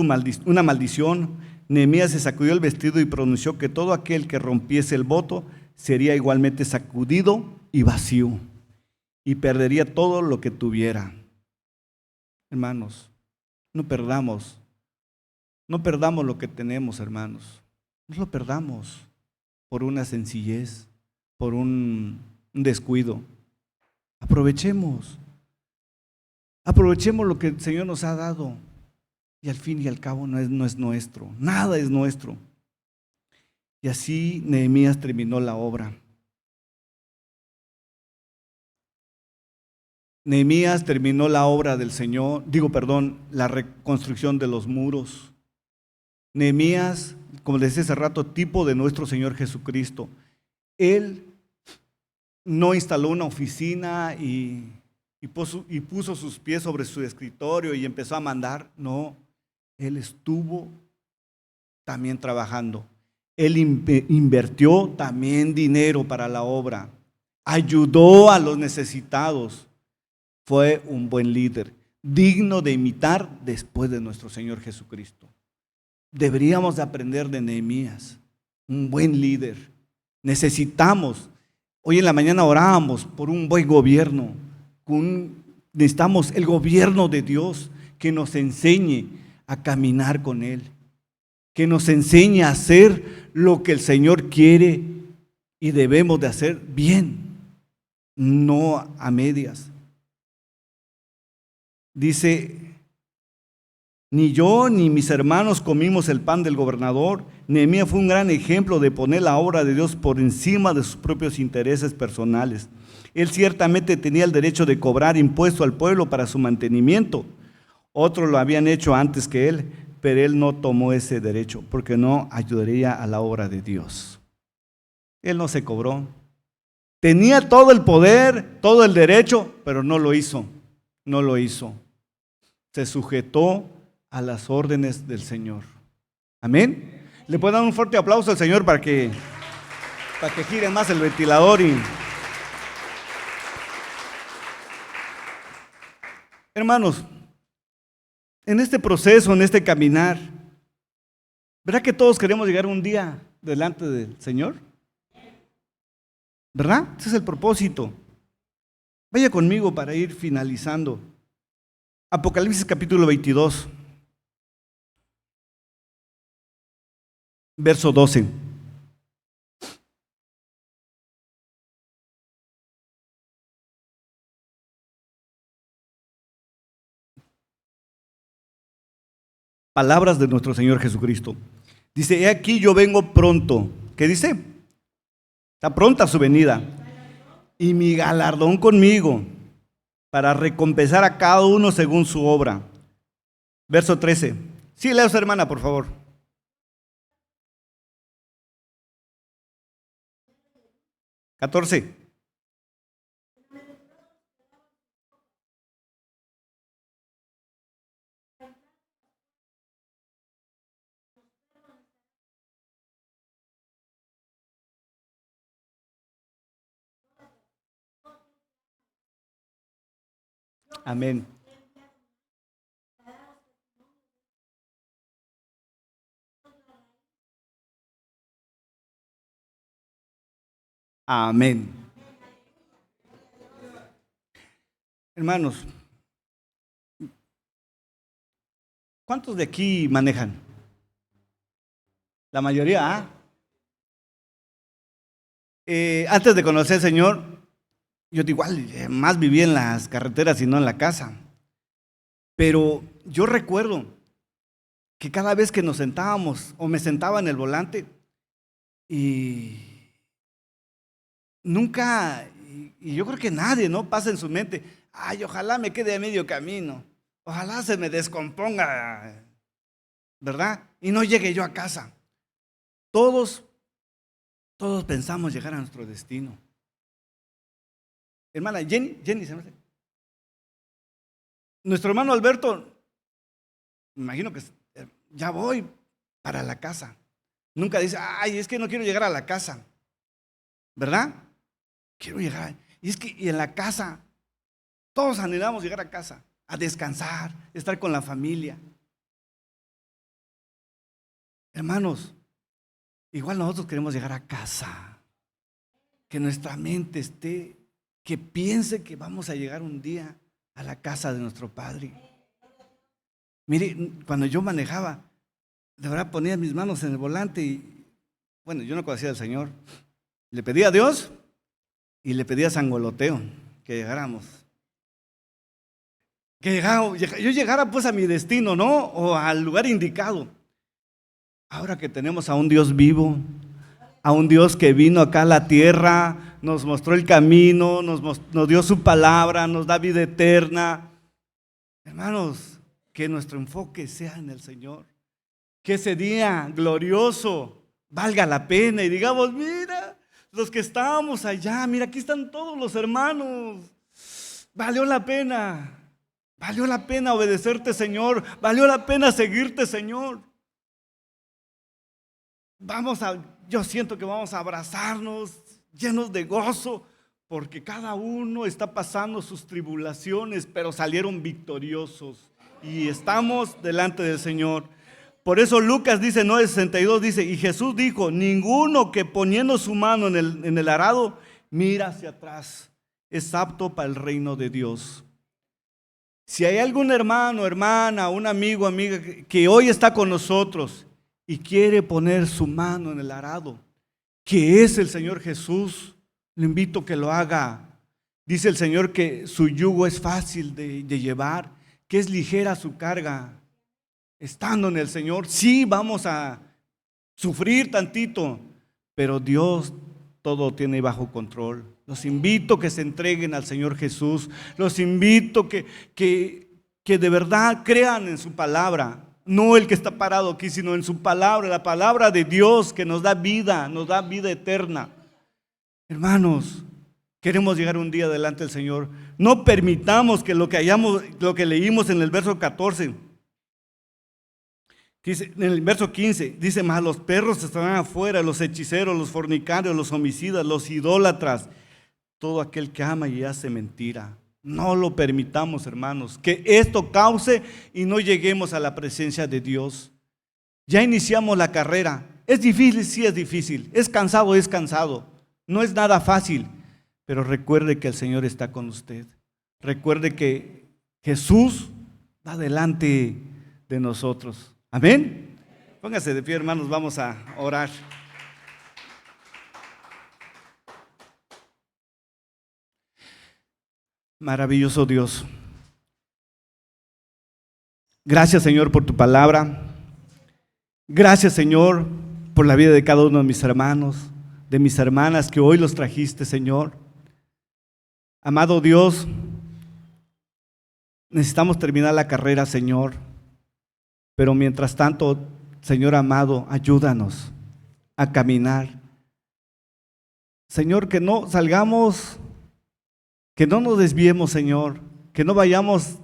una maldición. Nehemías se sacudió el vestido y pronunció que todo aquel que rompiese el voto sería igualmente sacudido y vacío. y perdería todo lo que tuviera. Hermanos, no perdamos lo que tenemos, hermanos. No lo perdamos por una sencillez, por un descuido. Aprovechemos lo que el Señor nos ha dado. Y al fin y al cabo no es nuestro, nada es nuestro. Y así Nehemías terminó la obra. Nehemías terminó la obra del Señor, la reconstrucción de los muros. Nehemías, como les decía hace rato, tipo de nuestro Señor Jesucristo. Él no instaló una oficina y puso sus pies sobre su escritorio y empezó a mandar. No, él estuvo también trabajando. Él invirtió también dinero para la obra. Ayudó a los necesitados. Fue un buen líder, digno de imitar después de nuestro Señor Jesucristo. Deberíamos de aprender de Nehemías, un buen líder. Necesitamos, hoy en la mañana orábamos por un buen gobierno. Necesitamos el gobierno de Dios que nos enseñe a caminar con Él, que nos enseñe a hacer lo que el Señor quiere y debemos de hacer bien, no a medias. Dice, ni yo ni mis hermanos comimos el pan del gobernador. Nehemías fue un gran ejemplo de poner la obra de Dios por encima de sus propios intereses personales. Él ciertamente tenía el derecho de cobrar impuesto al pueblo para su mantenimiento. Otros lo habían hecho antes que él, pero él no tomó ese derecho porque no ayudaría a la obra de Dios. Él no se cobró. Tenía todo el poder, todo el derecho, pero no lo hizo. No lo hizo. Se sujetó a las órdenes del Señor. Amén. Le puedo dar un fuerte aplauso al Señor para que gire más el ventilador. Hermanos, en este proceso, en este caminar, ¿verdad que todos queremos llegar un día delante del Señor? ¿Verdad? Ese es el propósito. Vaya conmigo para ir finalizando. Apocalipsis capítulo 22, verso 12. Palabras de nuestro Señor Jesucristo. Dice, he aquí yo vengo pronto. ¿Qué dice? Está pronta su venida. Y mi galardón conmigo, para recompensar a cada uno según su obra. Verso 13. Sí, lea su hermana, por favor. ¿14? Amén. Amén. Hermanos, ¿cuántos de aquí manejan? La mayoría, ¿ah? Antes de conocer al Señor, yo igual más vivía en las carreteras y no en la casa. Pero yo recuerdo que cada vez que nos sentábamos o me sentaba en el volante y nunca, y yo creo que nadie, ¿no? Pasa en su mente, ay, ojalá me quede a medio camino, ojalá se me descomponga, ¿verdad? Y no llegue yo a casa. Todos pensamos llegar a nuestro destino. Hermana Jenny, ¿se me hace? Nuestro hermano Alberto, me imagino que ya voy para la casa. Nunca dice, ay, es que no quiero llegar a la casa, ¿verdad? Quiero llegar. Y en la casa, todos anhelamos llegar a casa, a descansar, estar con la familia. Hermanos, igual nosotros queremos llegar a casa, que nuestra mente esté que piense que vamos a llegar un día a la casa de nuestro Padre. Mire, cuando yo manejaba, de verdad ponía mis manos en el volante y, bueno, yo no conocía al Señor. Le pedía a Dios y le pedía a Sangoloteo que llegáramos. Yo llegara pues a mi destino, ¿no? O al lugar indicado. Ahora que tenemos a un Dios vivo, a un Dios que vino acá a la tierra, nos mostró el camino, nos dio su palabra, nos da vida eterna. Hermanos, que nuestro enfoque sea en el Señor. Que ese día glorioso valga la pena y digamos, mira, los que estábamos allá, mira, aquí están todos los hermanos. Valió la pena obedecerte, Señor. Valió la pena seguirte, Señor. Yo siento que vamos a abrazarnos llenos de gozo, porque cada uno está pasando sus tribulaciones, pero salieron victoriosos y estamos delante del Señor. Por eso Lucas dice, 9:62 dice, y Jesús dijo, ninguno que poniendo su mano en el arado mira hacia atrás es apto para el reino de Dios. Si hay algún hermano, hermana, un amigo, amiga que hoy está con nosotros y quiere poner su mano en el arado, que es el Señor Jesús, le invito a que lo haga. Dice el Señor que su yugo es fácil de llevar, que es ligera su carga. Estando en el Señor, sí vamos a sufrir tantito, pero Dios todo tiene bajo control. Los invito a que se entreguen al Señor Jesús. Los invito que de verdad crean en su palabra. No el que está parado aquí, sino en su palabra, la palabra de Dios que nos da vida eterna. Hermanos, queremos llegar un día delante del Señor. No permitamos que lo que leímos en el verso 14, dice, en el verso 15, dice, más los perros estarán afuera, los hechiceros, los fornicarios, los homicidas, los idólatras, todo aquel que ama y hace mentira. No lo permitamos, hermanos, que esto cause y no lleguemos a la presencia de Dios. Ya iniciamos la carrera. Es difícil, sí es difícil. Es cansado. No es nada fácil. Pero recuerde que el Señor está con usted. Recuerde que Jesús va delante de nosotros. Amén. Póngase de pie, hermanos, vamos a orar. Maravilloso Dios. Gracias, Señor, por tu palabra. Gracias, Señor, por la vida de cada uno de mis hermanos, de mis hermanas que hoy los trajiste, Señor. Amado Dios, necesitamos terminar la carrera, Señor. Pero mientras tanto, Señor amado, ayúdanos a caminar. Señor, que no salgamos, que no nos desviemos, Señor, que no vayamos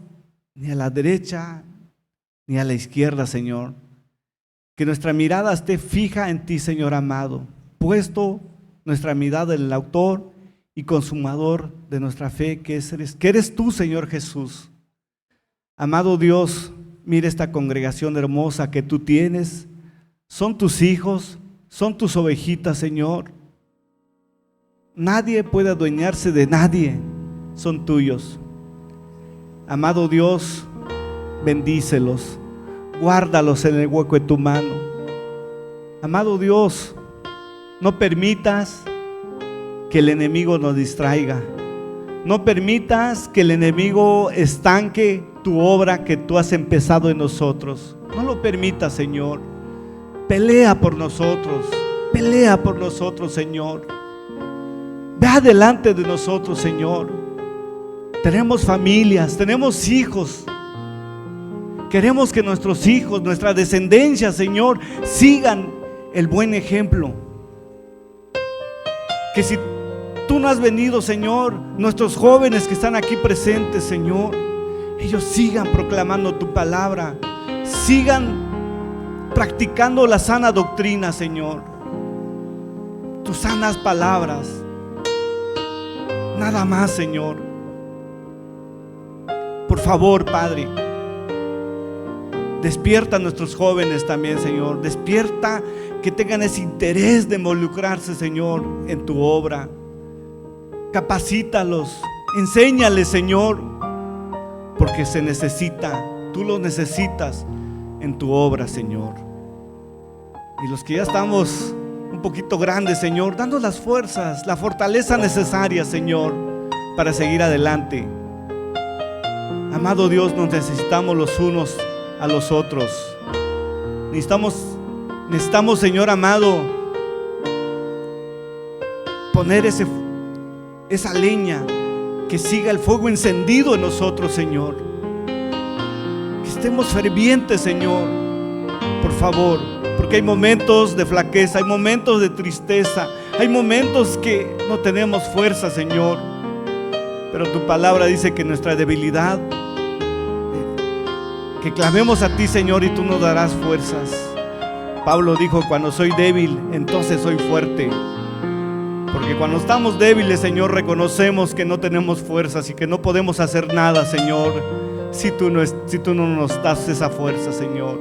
ni a la derecha ni a la izquierda, Señor. Que nuestra mirada esté fija en ti, Señor amado, puesto nuestra mirada en el autor y consumador de nuestra fe, que eres tú, Señor Jesús. Amado Dios, mira esta congregación hermosa que tú tienes. Son tus hijos, son tus ovejitas, Señor. Nadie puede adueñarse de nadie, son tuyos. Amado Dios, bendícelos, guárdalos en el hueco de tu mano. Amado Dios, no permitas que el enemigo nos distraiga. No permitas que el enemigo estanque tu obra que tú has empezado en nosotros. No lo permitas, Señor. Pelea por nosotros, Señor. Ve adelante de nosotros, Señor. Tenemos familias, tenemos hijos. Queremos que nuestros hijos, nuestra descendencia, Señor, sigan el buen ejemplo. Que si tú no has venido, Señor, nuestros jóvenes que están aquí presentes, Señor, ellos sigan proclamando tu palabra, sigan practicando la sana doctrina, Señor, tus sanas palabras. Nada más, Señor. Por favor, Padre, despierta a nuestros jóvenes también, Señor. Despierta que tengan ese interés de involucrarse, Señor, en tu obra. capacítalos, enséñales, Señor, porque se necesita, tú los necesitas en tu obra, Señor. Y los que ya estamos un poquito grandes, Señor, danos las fuerzas, la fortaleza necesaria, Señor, para seguir adelante. Amado Dios, nos necesitamos los unos a los otros. Necesitamos, Señor amado, poner esa leña, que siga el fuego encendido en nosotros, Señor. Que estemos fervientes, Señor, por favor, porque hay momentos de flaqueza, hay momentos de tristeza, hay momentos que no tenemos fuerza, Señor. Pero tu palabra dice que nuestra debilidad, que clamemos a ti, Señor, y tú nos darás fuerzas. Pablo dijo: cuando soy débil, entonces soy fuerte. Porque cuando estamos débiles, Señor, reconocemos que no tenemos fuerzas y que no podemos hacer nada, Señor, si tú no nos das esa fuerza, Señor.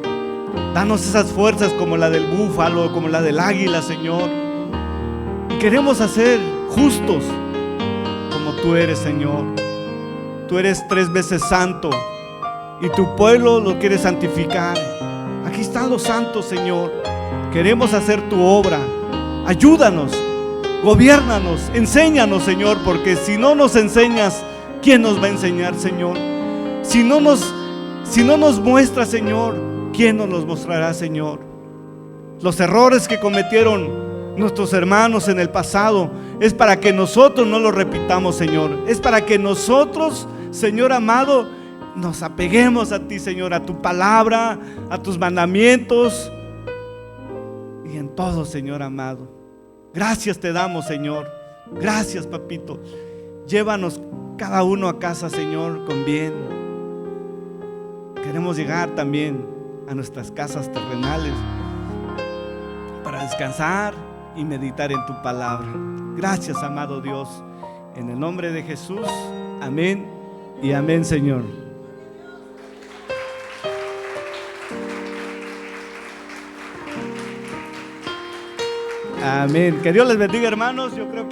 Danos esas fuerzas como la del búfalo, como la del águila, Señor. Y queremos hacer justos como tú eres, Señor. Tú eres 3 veces santo y tu pueblo lo quiere santificar. Aquí están los santos, Señor. Queremos hacer tu obra. Ayúdanos, gobiérnanos, enséñanos, Señor, porque si no nos enseñas, ¿quién nos va a enseñar, Señor? Si no nos muestras, Señor, ¿quién nos los mostrará, Señor? Los errores que cometieron nuestros hermanos en el pasado es para que nosotros no los repitamos, Señor. Es para que nosotros, Señor amado, nos apeguemos a ti, Señor, a tu palabra, a tus mandamientos y en todo, Señor amado. Gracias te damos, Señor. Gracias, papito. Llévanos cada uno a casa, Señor, con bien. Queremos llegar también a nuestras casas terrenales para descansar y meditar en tu palabra. Gracias, amado Dios. En el nombre de Jesús, amén y amén, Señor. Amén. Que Dios les bendiga, hermanos. Yo creo que